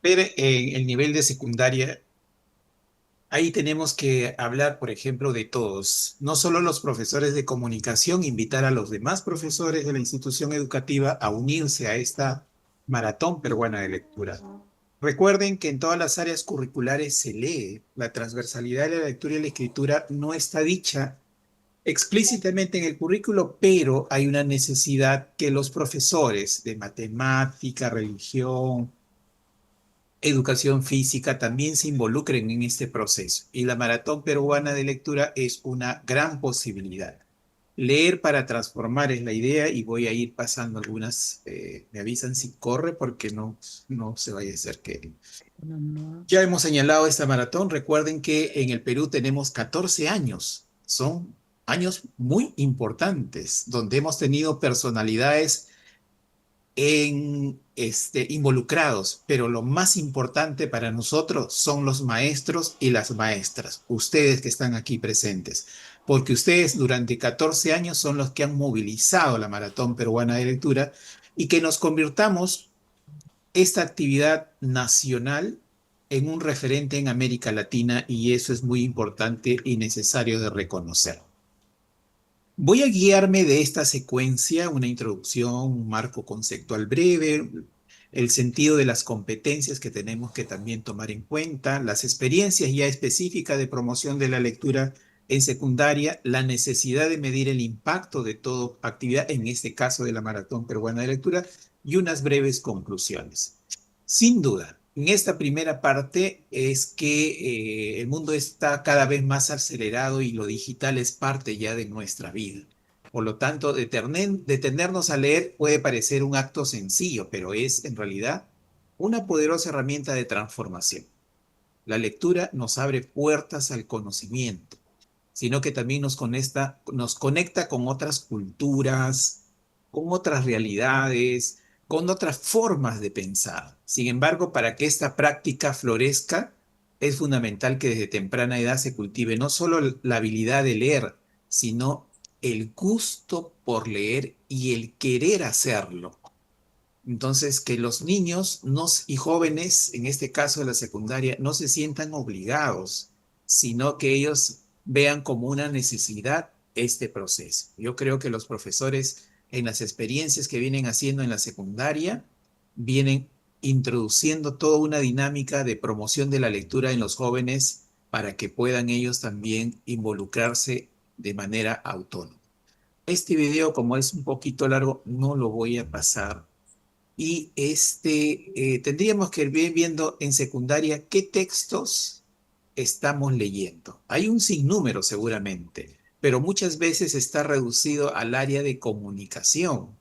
ver el nivel de secundaria, ahí tenemos que hablar, por ejemplo, de todos, no solo los profesores de comunicación, invitar a los demás profesores de la institución educativa a unirse a esta maratón peruana de lectura. Recuerden que en todas las áreas curriculares se lee. La transversalidad de la lectura y la escritura no está dicha explícitamente en el currículo, pero hay una necesidad que los profesores de matemática, religión, educación física también se involucren en este proceso. Y la Maratón Peruana de Lectura es una gran posibilidad. Leer para transformar es la idea y voy a ir pasando algunas. Me avisan si corre porque no se vaya a hacer que... Ya hemos señalado esta maratón. Recuerden que en el Perú tenemos 14 años. Son años muy importantes donde hemos tenido personalidades involucrados, pero lo más importante para nosotros son los maestros y las maestras, ustedes que están aquí presentes, porque ustedes durante 14 años son los que han movilizado la Maratón Peruana de Lectura y que nos convirtamos esta actividad nacional en un referente en América Latina y eso es muy importante y necesario de reconocer. Voy a guiarme de esta secuencia, una introducción, un marco conceptual breve, el sentido de las competencias que tenemos que también tomar en cuenta, las experiencias ya específicas de promoción de la lectura en secundaria, la necesidad de medir el impacto de toda actividad, en este caso de la Maratón Peruana de Lectura, y unas breves conclusiones. Sin duda, en esta primera parte es que el mundo está cada vez más acelerado y lo digital es parte ya de nuestra vida. Por lo tanto, detenernos a leer puede parecer un acto sencillo, pero es en realidad una poderosa herramienta de transformación. La lectura nos abre puertas al conocimiento, sino que también nos conecta con otras culturas, con otras realidades, con otras formas de pensar. Sin embargo, para que esta práctica florezca, es fundamental que desde temprana edad se cultive no solo la habilidad de leer, sino el gusto por leer y el querer hacerlo. Entonces, que los niños y jóvenes, en este caso de la secundaria, no se sientan obligados, sino que ellos vean como una necesidad este proceso. Yo creo que los profesores en las experiencias que vienen haciendo en la secundaria, vienen introduciendo toda una dinámica de promoción de la lectura en los jóvenes para que puedan ellos también involucrarse de manera autónoma. Este video, como es un poquito largo, no lo voy a pasar y tendríamos que ir viendo en secundaria qué textos estamos leyendo. Hay un sinnúmero seguramente, pero muchas veces está reducido al área de comunicación.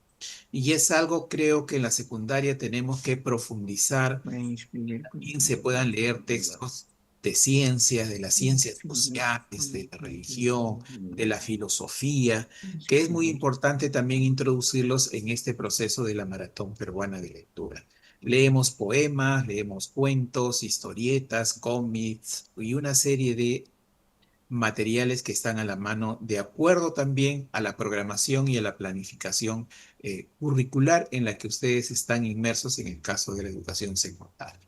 Y es algo, creo que en la secundaria tenemos que profundizar, también se puedan leer textos de ciencias, de las ciencias sociales, de la religión, de la filosofía, que es muy importante también introducirlos en este proceso de la Maratón Peruana de Lectura. Leemos poemas, leemos cuentos, historietas, cómics y una serie de materiales que están a la mano de acuerdo también a la programación y a la planificación curricular en la que ustedes están inmersos en el caso de la educación secundaria.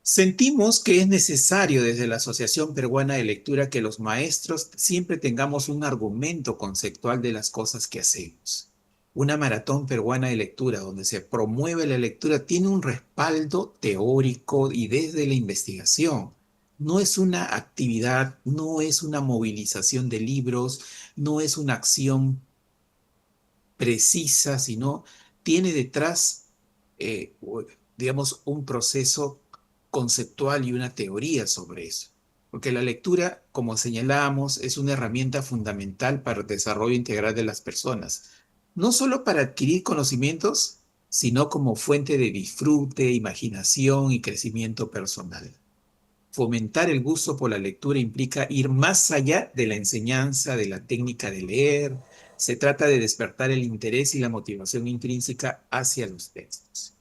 Sentimos que es necesario desde la Asociación Peruana de Lectura que los maestros siempre tengamos un argumento conceptual de las cosas que hacemos. Una maratón peruana de lectura donde se promueve la lectura tiene un respaldo teórico y desde la investigación. No es una actividad, no es una movilización de libros, no es una acción precisa, sino tiene detrás, digamos, un proceso conceptual y una teoría sobre eso. Porque la lectura, como señalábamos, es una herramienta fundamental para el desarrollo integral de las personas. No solo para adquirir conocimientos, sino como fuente de disfrute, imaginación y crecimiento personal. Fomentar el gusto por la lectura implica ir más allá de la enseñanza, de la técnica de leer. Se trata de despertar el interés y la motivación intrínseca hacia los textos.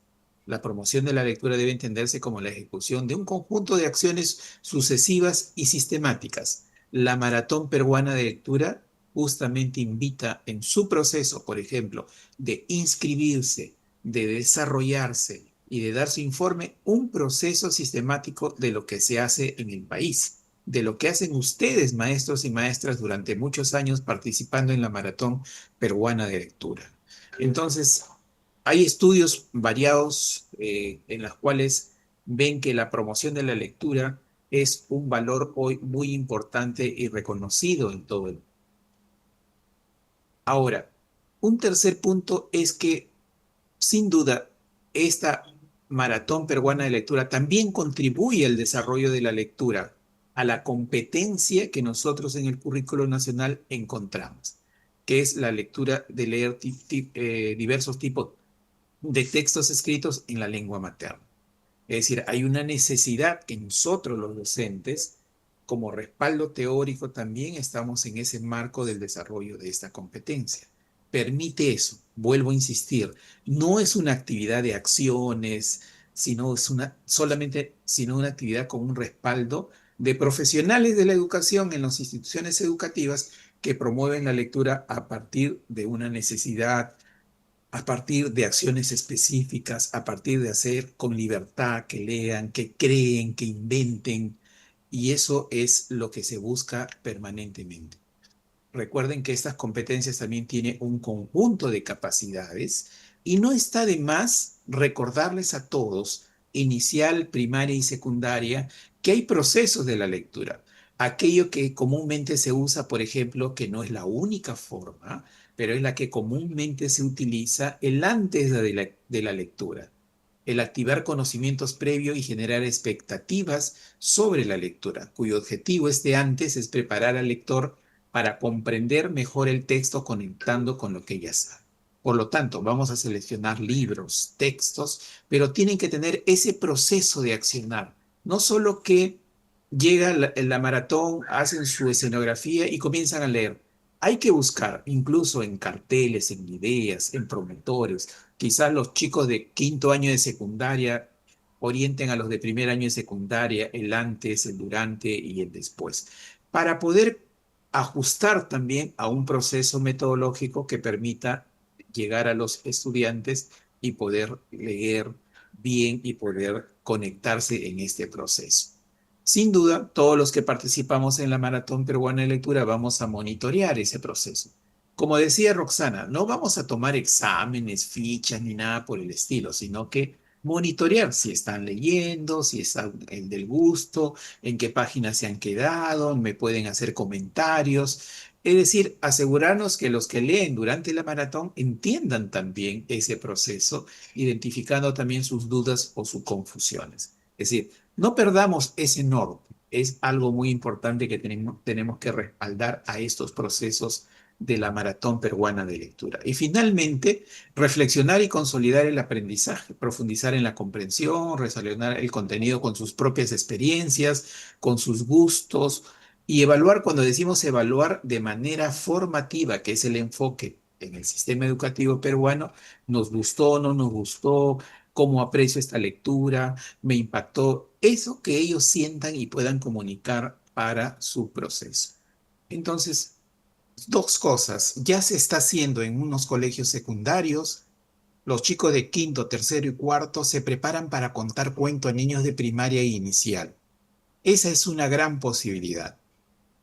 La promoción de la lectura debe entenderse como la ejecución de un conjunto de acciones sucesivas y sistemáticas. La Maratón Peruana de Lectura justamente invita en su proceso, por ejemplo, de inscribirse, de desarrollarse, y de dar su informe, un proceso sistemático de lo que se hace en el país, de lo que hacen ustedes, maestros y maestras, durante muchos años participando en la Maratón Peruana de Lectura. Entonces, hay estudios variados en los cuales ven que la promoción de la lectura es un valor hoy muy importante y reconocido en todo el mundo. Ahora, un tercer punto es que, sin duda, esta maratón peruana de lectura también contribuye al desarrollo de la lectura, a la competencia que nosotros en el currículo nacional encontramos, que es la lectura de leer diversos tipos de textos escritos en la lengua materna. Es decir, hay una necesidad que nosotros los docentes, como respaldo teórico, también estamos en ese marco del desarrollo de esta competencia. Permite eso, vuelvo a insistir, no es una actividad de acciones, sino es sino una actividad con un respaldo de profesionales de la educación en las instituciones educativas que promueven la lectura a partir de una necesidad, a partir de acciones específicas, a partir de hacer con libertad, que lean, que creen, que inventen, y eso es lo que se busca permanentemente. Recuerden que estas competencias también tienen un conjunto de capacidades y no está de más recordarles a todos, inicial, primaria y secundaria, que hay procesos de la lectura. Aquello que comúnmente se usa, por ejemplo, que no es la única forma, pero es la que comúnmente se utiliza, el antes de la lectura, el activar conocimientos previos y generar expectativas sobre la lectura, cuyo objetivo este antes es preparar al lector para comprender mejor el texto conectando con lo que ya sabe. Por lo tanto, vamos a seleccionar libros, textos, pero tienen que tener ese proceso de accionar. No solo que llega la maratón, hacen su escenografía y comienzan a leer. Hay que buscar, incluso en carteles, en ideas, en promotores. Quizás los chicos de quinto año de secundaria orienten a los de primer año de secundaria, el antes, el durante y el después, para poder ajustar también a un proceso metodológico que permita llegar a los estudiantes y poder leer bien y poder conectarse en este proceso. Sin duda, todos los que participamos en la Maratón Peruana de Lectura vamos a monitorear ese proceso. Como decía Roxana, no vamos a tomar exámenes, fichas ni nada por el estilo, sino que monitorear si están leyendo, si están en del gusto, en qué páginas se han quedado, me pueden hacer comentarios. Es decir, asegurarnos que los que leen durante la maratón entiendan también ese proceso, identificando también sus dudas o sus confusiones. Es decir, no perdamos ese norte. Es algo muy importante que tenemos que respaldar a estos procesos de la maratón peruana de lectura. Y finalmente, reflexionar y consolidar el aprendizaje, profundizar en la comprensión, relacionar el contenido con sus propias experiencias, con sus gustos y evaluar, cuando decimos evaluar de manera formativa, que es el enfoque en el sistema educativo peruano, nos gustó o no nos gustó, cómo aprecio esta lectura, me impactó, eso que ellos sientan y puedan comunicar para su proceso. Entonces, dos cosas, ya se está haciendo en unos colegios secundarios, los chicos de quinto, tercero y cuarto se preparan para contar cuento a niños de primaria e inicial. Esa es una gran posibilidad.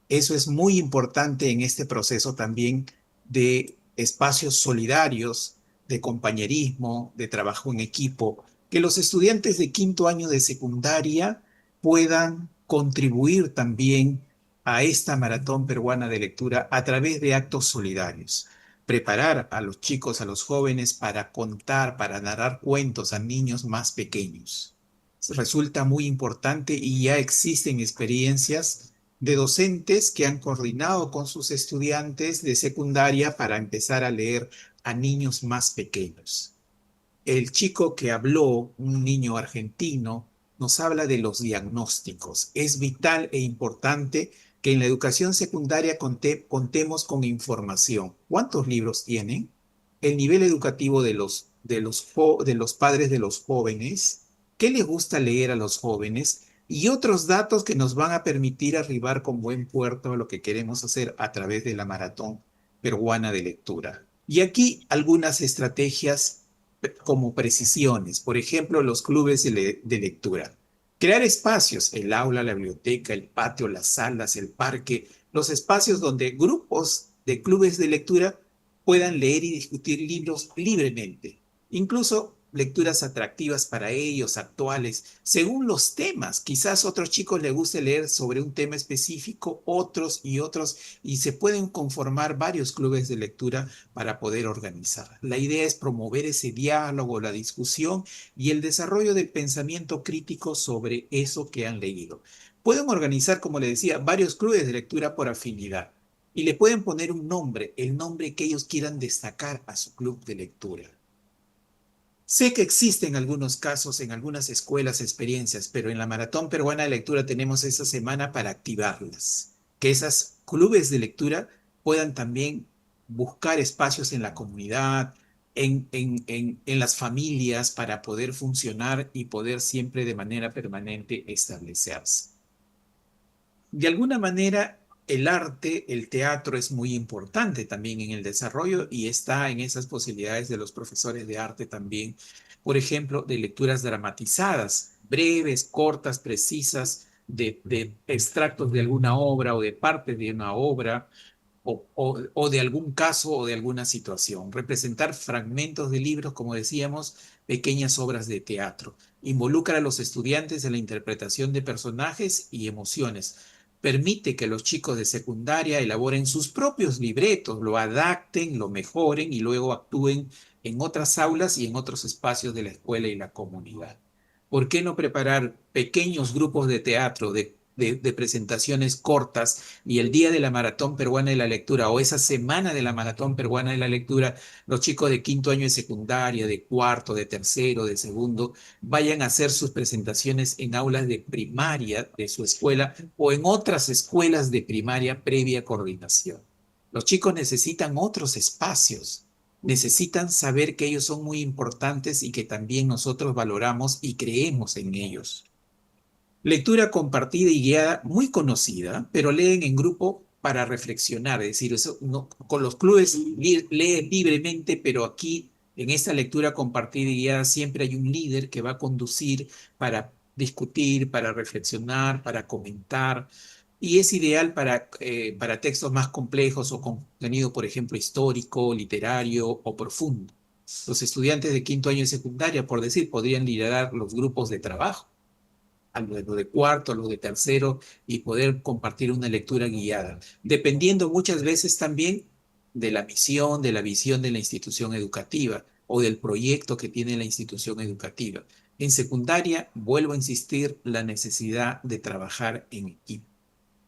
Eso es muy importante en este proceso también de espacios solidarios, de compañerismo, de trabajo en equipo, que los estudiantes de quinto año de secundaria puedan contribuir también a esta maratón peruana de lectura a través de actos solidarios. Preparar a los chicos, a los jóvenes para contar, para narrar cuentos a niños más pequeños. Resulta muy importante y ya existen experiencias de docentes que han coordinado con sus estudiantes de secundaria para empezar a leer a niños más pequeños. El chico que habló, un niño argentino, nos habla de los diagnósticos. Es vital e importante que en la educación secundaria contemos con información. ¿Cuántos libros tienen? El nivel educativo de los padres de los jóvenes. ¿Qué les gusta leer a los jóvenes? Y otros datos que nos van a permitir arribar con buen puerto a lo que queremos hacer a través de la maratón peruana de lectura. Y aquí algunas estrategias como precisiones. Por ejemplo, los clubes de lectura. Crear espacios, el aula, la biblioteca, el patio, las salas, el parque, los espacios donde grupos de clubes de lectura puedan leer y discutir libros libremente. Incluso lecturas atractivas para ellos, actuales, según los temas. Quizás a otros chicos les guste leer sobre un tema específico, otros y otros, y se pueden conformar varios clubes de lectura para poder organizar. La idea es promover ese diálogo, la discusión y el desarrollo del pensamiento crítico sobre eso que han leído. Pueden organizar, como le decía, varios clubes de lectura por afinidad y le pueden poner un nombre, el nombre que ellos quieran destacar a su club de lectura. Sé que existen algunos casos en algunas escuelas, experiencias, pero en la Maratón Peruana de Lectura tenemos esta semana para activarlas. Que esas clubes de lectura puedan también buscar espacios en la comunidad, en las familias, para poder funcionar y poder siempre de manera permanente establecerse. De alguna manera, el arte, el teatro es muy importante también en el desarrollo y está en esas posibilidades de los profesores de arte también, por ejemplo, de lecturas dramatizadas, breves, cortas, precisas, de extractos de alguna obra o de parte de una obra o de algún caso o de alguna situación. Representar fragmentos de libros, como decíamos, pequeñas obras de teatro. Involucra a los estudiantes en la interpretación de personajes y emociones. Permite que los chicos de secundaria elaboren sus propios libretos, lo adapten, lo mejoren y luego actúen en otras aulas y en otros espacios de la escuela y la comunidad. ¿Por qué no preparar pequeños grupos de teatro, de presentaciones cortas y el día de la Maratón Peruana de la Lectura o esa semana de la Maratón Peruana de la Lectura, los chicos de quinto año de secundaria, de cuarto, de tercero, de segundo, vayan a hacer sus presentaciones en aulas de primaria de su escuela o en otras escuelas de primaria previa coordinación? Los chicos necesitan otros espacios. Necesitan saber que ellos son muy importantes y que también nosotros valoramos y creemos en ellos. Lectura compartida y guiada muy conocida, pero leen en grupo para reflexionar. Es decir, eso con los clubes leen libremente, pero aquí en esta lectura compartida y guiada siempre hay un líder que va a conducir para discutir, para reflexionar, para comentar. Y es ideal para textos más complejos o con contenido, por ejemplo, histórico, literario o profundo. Los estudiantes de quinto año de secundaria, por decir, podrían liderar los grupos de trabajo a lo de cuarto, a lo de tercero y poder compartir una lectura guiada, dependiendo muchas veces también de la misión, de la visión de la institución educativa o del proyecto que tiene la institución educativa. En secundaria, vuelvo a insistir, la necesidad de trabajar en equipo.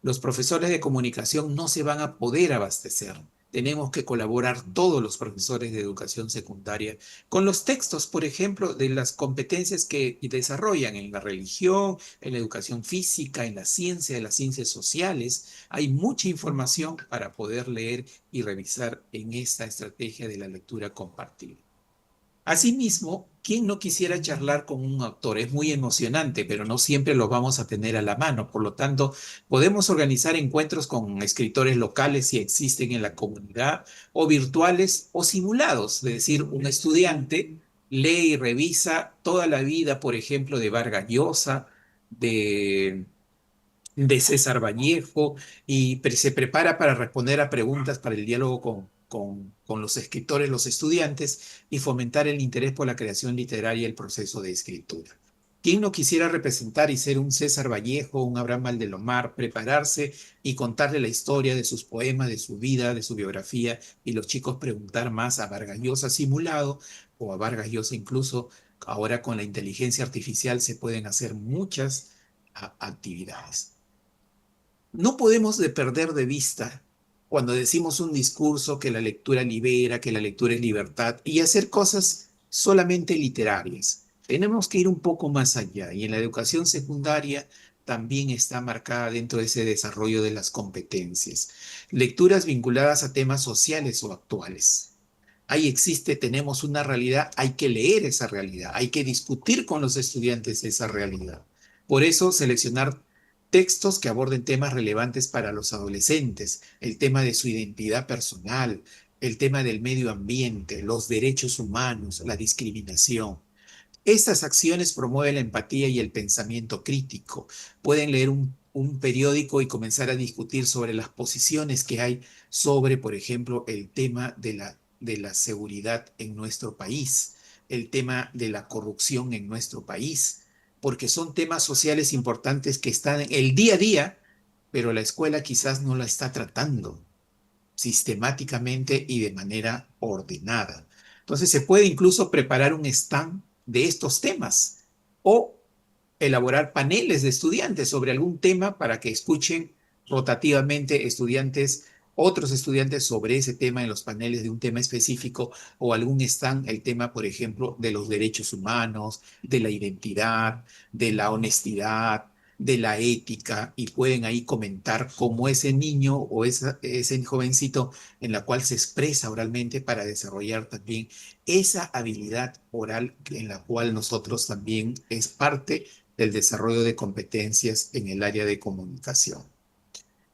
Los profesores de comunicación no se van a poder abastecer. Tenemos que colaborar todos los profesores de educación secundaria con los textos, por ejemplo, de las competencias que desarrollan en la religión, en la educación física, en las ciencias sociales. Hay mucha información para poder leer y revisar en esta estrategia de la lectura compartida. Asimismo, ¿quién no quisiera charlar con un autor? Es muy emocionante, pero no siempre lo vamos a tener a la mano. Por lo tanto, podemos organizar encuentros con escritores locales si existen en la comunidad, o virtuales o simulados. Es decir, un estudiante lee y revisa toda la vida, por ejemplo, de Vargas Llosa, de de César Vallejo y se prepara para responder a preguntas para el diálogo con los escritores, los estudiantes y fomentar el interés por la creación literaria y el proceso de escritura. ¿Quién no quisiera representar y ser un César Vallejo, un Abraham Valdelomar, prepararse y contarle la historia de sus poemas, de su vida, de su biografía y los chicos preguntar más a Vargas Llosa simulado o a Vargas Llosa incluso? Ahora con la inteligencia artificial se pueden hacer muchas actividades. No podemos de perder de vista cuando decimos un discurso que la lectura libera, que la lectura es libertad y hacer cosas solamente literarias. Tenemos que ir un poco más allá y en la educación secundaria también está marcada dentro de ese desarrollo de las competencias. Lecturas vinculadas a temas sociales o actuales. Ahí existe, tenemos una realidad, hay que leer esa realidad, hay que discutir con los estudiantes esa realidad. Por eso, seleccionar textos que aborden temas relevantes para los adolescentes, el tema de su identidad personal, el tema del medio ambiente, los derechos humanos, la discriminación. Estas acciones promueven la empatía y el pensamiento crítico. Pueden leer un periódico y comenzar a discutir sobre las posiciones que hay sobre, por ejemplo, el tema de la seguridad en nuestro país, el tema de la corrupción en nuestro país, porque son temas sociales importantes que están en el día a día, pero la escuela quizás no la está tratando sistemáticamente y de manera ordenada. Entonces se puede incluso preparar un stand de estos temas o elaborar paneles de estudiantes sobre algún tema para que escuchen rotativamente otros estudiantes sobre ese tema en los paneles de un tema específico o algún stand, el tema, por ejemplo, de los derechos humanos, de la identidad, de la honestidad, de la ética, y pueden ahí comentar cómo ese niño o ese jovencito en la cual se expresa oralmente para desarrollar también esa habilidad oral en la cual nosotros también es parte del desarrollo de competencias en el área de comunicación.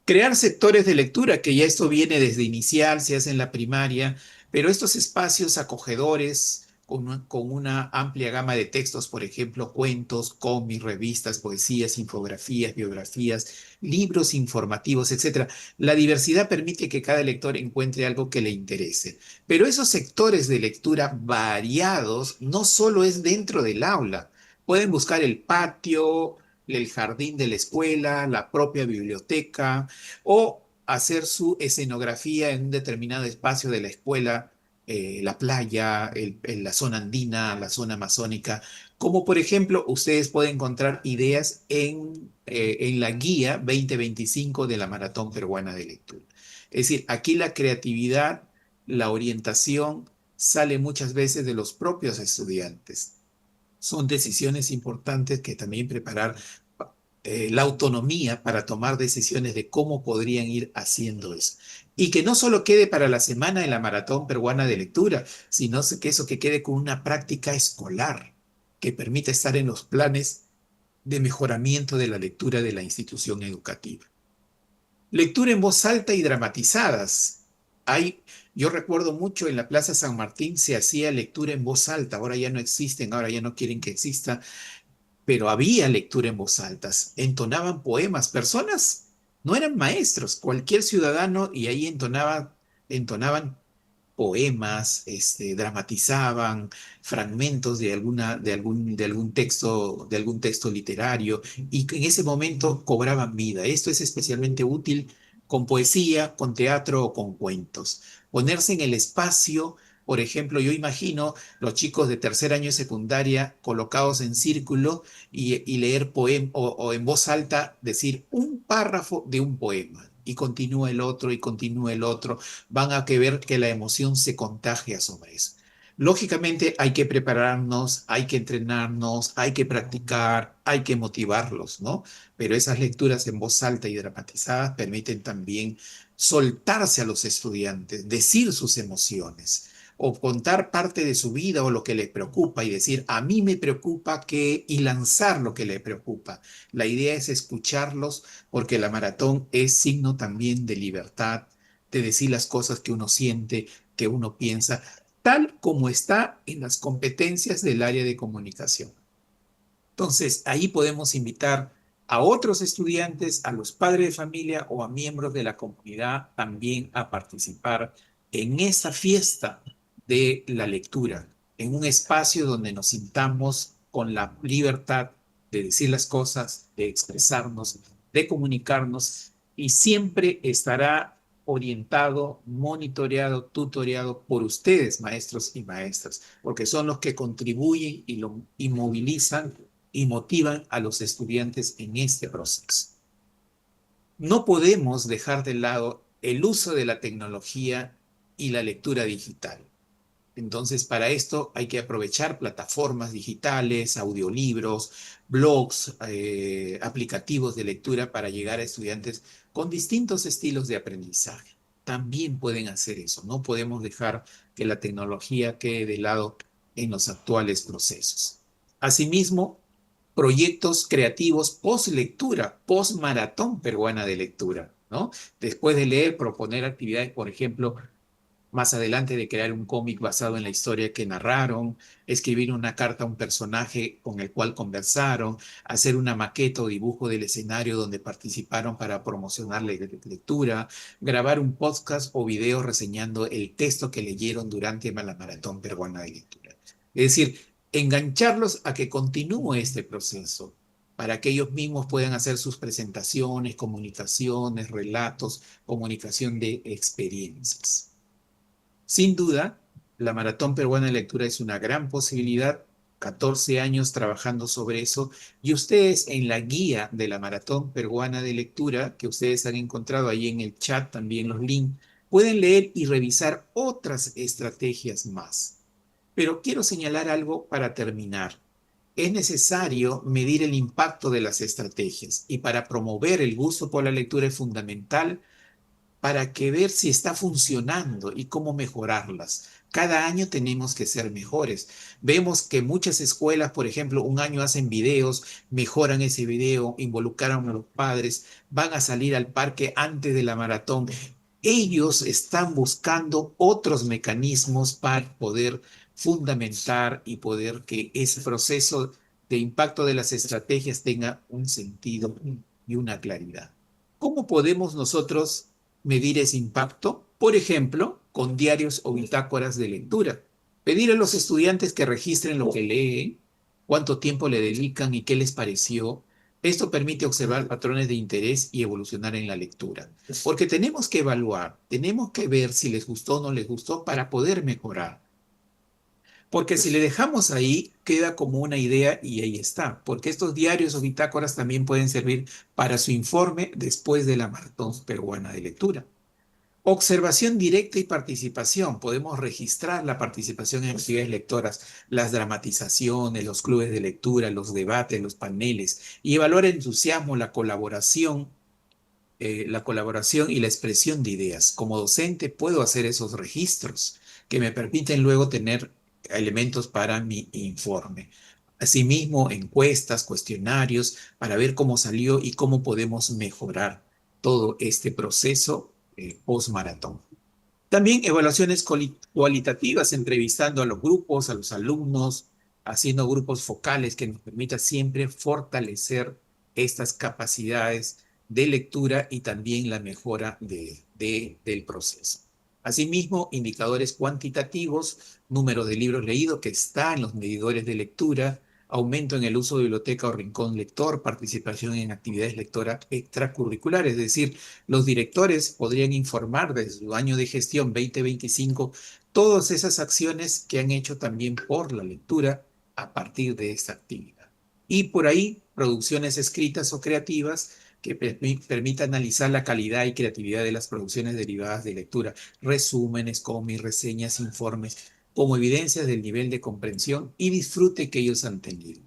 Crear sectores de lectura, que ya esto viene desde inicial, se hace en la primaria, pero estos espacios acogedores con una amplia gama de textos, por ejemplo, cuentos, cómics, revistas, poesías, infografías, biografías, libros informativos, etcétera. La diversidad permite que cada lector encuentre algo que le interese. Pero esos sectores de lectura variados no solo es dentro del aula. Pueden buscar el patio, el jardín de la escuela, la propia biblioteca o hacer su escenografía en un determinado espacio de la escuela, la playa, la zona andina, la zona amazónica. Como por ejemplo, ustedes pueden encontrar ideas en la guía 2025 de la Maratón Peruana de Lectura. Es decir, aquí la creatividad, la orientación sale muchas veces de los propios estudiantes. Son decisiones importantes que también preparar la autonomía para tomar decisiones de cómo podrían ir haciendo eso. Y que no solo quede para la semana de la Maratón Peruana de Lectura, sino que eso que quede con una práctica escolar que permita estar en los planes de mejoramiento de la lectura de la institución educativa. Lectura en voz alta y dramatizadas. Hay, yo recuerdo mucho en la Plaza San Martín se hacía lectura en voz alta, ahora ya no existen, ahora ya no quieren que exista, pero había lectura en voz alta, entonaban poemas, personas, no eran maestros, cualquier ciudadano y ahí entonaban poemas, dramatizaban fragmentos de algún texto literario y que en ese momento cobraban vida. Esto es especialmente útil con poesía, con teatro o con cuentos. Ponerse en el espacio, por ejemplo, yo imagino los chicos de tercer año de secundaria colocados en círculo y leer poema o en voz alta decir un párrafo de un poema. Y continúa el otro y continúa el otro, van a que ver que la emoción se contagia sobre eso. Lógicamente hay que prepararnos, hay que entrenarnos, hay que practicar, hay que motivarlos, ¿no? Pero esas lecturas en voz alta y dramatizadas permiten también soltarse a los estudiantes, decir sus emociones o contar parte de su vida o lo que le preocupa y decir, a mí me preocupa que, y lanzar lo que le preocupa. La idea es escucharlos porque la maratón es signo también de libertad, de decir las cosas que uno siente, que uno piensa, tal como está en las competencias del área de comunicación. Entonces, ahí podemos invitar a otros estudiantes, a los padres de familia o a miembros de la comunidad también a participar en esa fiesta de la lectura, en un espacio donde nos sintamos con la libertad de decir las cosas, de expresarnos, de comunicarnos y siempre estará orientado, monitoreado, tutoreado por ustedes, maestros y maestras, porque son los que contribuyen y movilizan y motivan a los estudiantes en este proceso. No podemos dejar de lado el uso de la tecnología y la lectura digital. Entonces, para esto hay que aprovechar plataformas digitales, audiolibros, blogs, aplicativos de lectura para llegar a estudiantes con distintos estilos de aprendizaje. También pueden hacer eso. No podemos dejar que la tecnología quede de lado en los actuales procesos. Asimismo, proyectos creativos post lectura, post maratón peruana de lectura, ¿no? Después de leer, proponer actividades, por ejemplo, más adelante de crear un cómic basado en la historia que narraron, escribir una carta a un personaje con el cual conversaron, hacer una maqueta o dibujo del escenario donde participaron para promocionar la lectura, grabar un podcast o video reseñando el texto que leyeron durante la maratón peruana de lectura. Es decir, engancharlos a que continúe este proceso para que ellos mismos puedan hacer sus presentaciones, comunicaciones, relatos, comunicación de experiencias. Sin duda, la Maratón Peruana de Lectura es una gran posibilidad, 14 años trabajando sobre eso, y ustedes en la guía de la Maratón Peruana de Lectura, que ustedes han encontrado ahí en el chat también los links, pueden leer y revisar otras estrategias más. Pero quiero señalar algo para terminar. Es necesario medir el impacto de las estrategias y para promover el gusto por la lectura es fundamental para que ver si está funcionando y cómo mejorarlas. Cada año tenemos que ser mejores. Vemos que muchas escuelas, por ejemplo, un año hacen videos, mejoran ese video, involucran a los padres, van a salir al parque antes de la maratón. Ellos están buscando otros mecanismos para poder fundamentar y poder que ese proceso de impacto de las estrategias tenga un sentido y una claridad. ¿Cómo podemos nosotros medir ese impacto? Por ejemplo, con diarios o bitácoras de lectura. Pedir a los estudiantes que registren lo que leen, cuánto tiempo le dedican y qué les pareció. Esto permite observar patrones de interés y evolucionar en la lectura. Porque tenemos que evaluar, tenemos que ver si les gustó o no les gustó para poder mejorar. Porque si le dejamos ahí, queda como una idea y ahí está. Porque estos diarios o bitácoras también pueden servir para su informe después de la maratón peruana de lectura. Observación directa y participación. Podemos registrar la participación en actividades lectoras, las dramatizaciones, los clubes de lectura, los debates, los paneles y evaluar el entusiasmo, la colaboración y la expresión de ideas. Como docente puedo hacer esos registros que me permiten luego tener elementos para mi informe. Asimismo, encuestas, cuestionarios para ver cómo salió y cómo podemos mejorar todo este proceso post-maratón. También evaluaciones cualitativas, entrevistando a los grupos, a los alumnos, haciendo grupos focales que nos permita siempre fortalecer estas capacidades de lectura y también la mejora del proceso. Asimismo, indicadores cuantitativos, número de libros leídos que está en los medidores de lectura, aumento en el uso de biblioteca o rincón lector, participación en actividades lectoras extracurriculares, es decir, los directores podrían informar desde su año de gestión 2025 todas esas acciones que han hecho también por la lectura a partir de esta actividad. Y por ahí, producciones escritas o creativas que permitan analizar la calidad y creatividad de las producciones derivadas de lectura, resúmenes, cómics, reseñas, informes, como evidencias del nivel de comprensión y disfrute que ellos han tenido.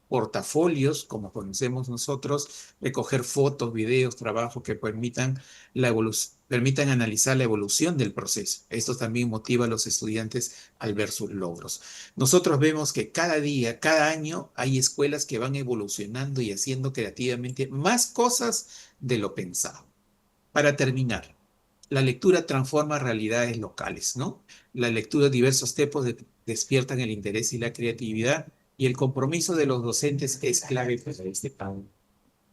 Portafolios, como conocemos nosotros, recoger fotos, videos, trabajos que permitan analizar la evolución del proceso. Esto también motiva a los estudiantes al ver sus logros. Nosotros vemos que cada día, cada año, hay escuelas que van evolucionando y haciendo creativamente más cosas de lo pensado. Para terminar, la lectura transforma realidades locales, ¿no? La lectura de diversos tipos despiertan el interés y la creatividad y el compromiso de los docentes es clave para este plan.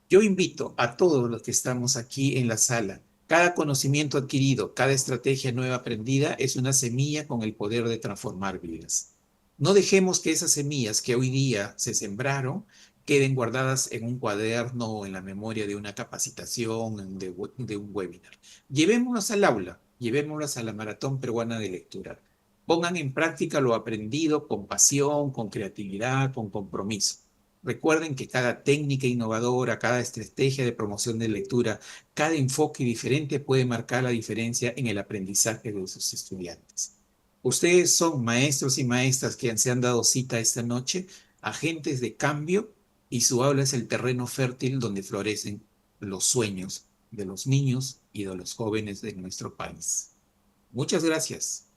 Yo invito a todos los que estamos aquí en la sala. Cada conocimiento adquirido, cada estrategia nueva aprendida es una semilla con el poder de transformar vidas. No dejemos que esas semillas que hoy día se sembraron queden guardadas en un cuaderno o en la memoria de una capacitación, de un webinar. Llevémonos al aula, llevémonos a la maratón peruana de lectura. Pongan en práctica lo aprendido con pasión, con creatividad, con compromiso. Recuerden que cada técnica innovadora, cada estrategia de promoción de lectura, cada enfoque diferente puede marcar la diferencia en el aprendizaje de sus estudiantes. Ustedes son maestros y maestras que se han dado cita esta noche, agentes de cambio, y su aula es el terreno fértil donde florecen los sueños de los niños y de los jóvenes de nuestro país. Muchas gracias.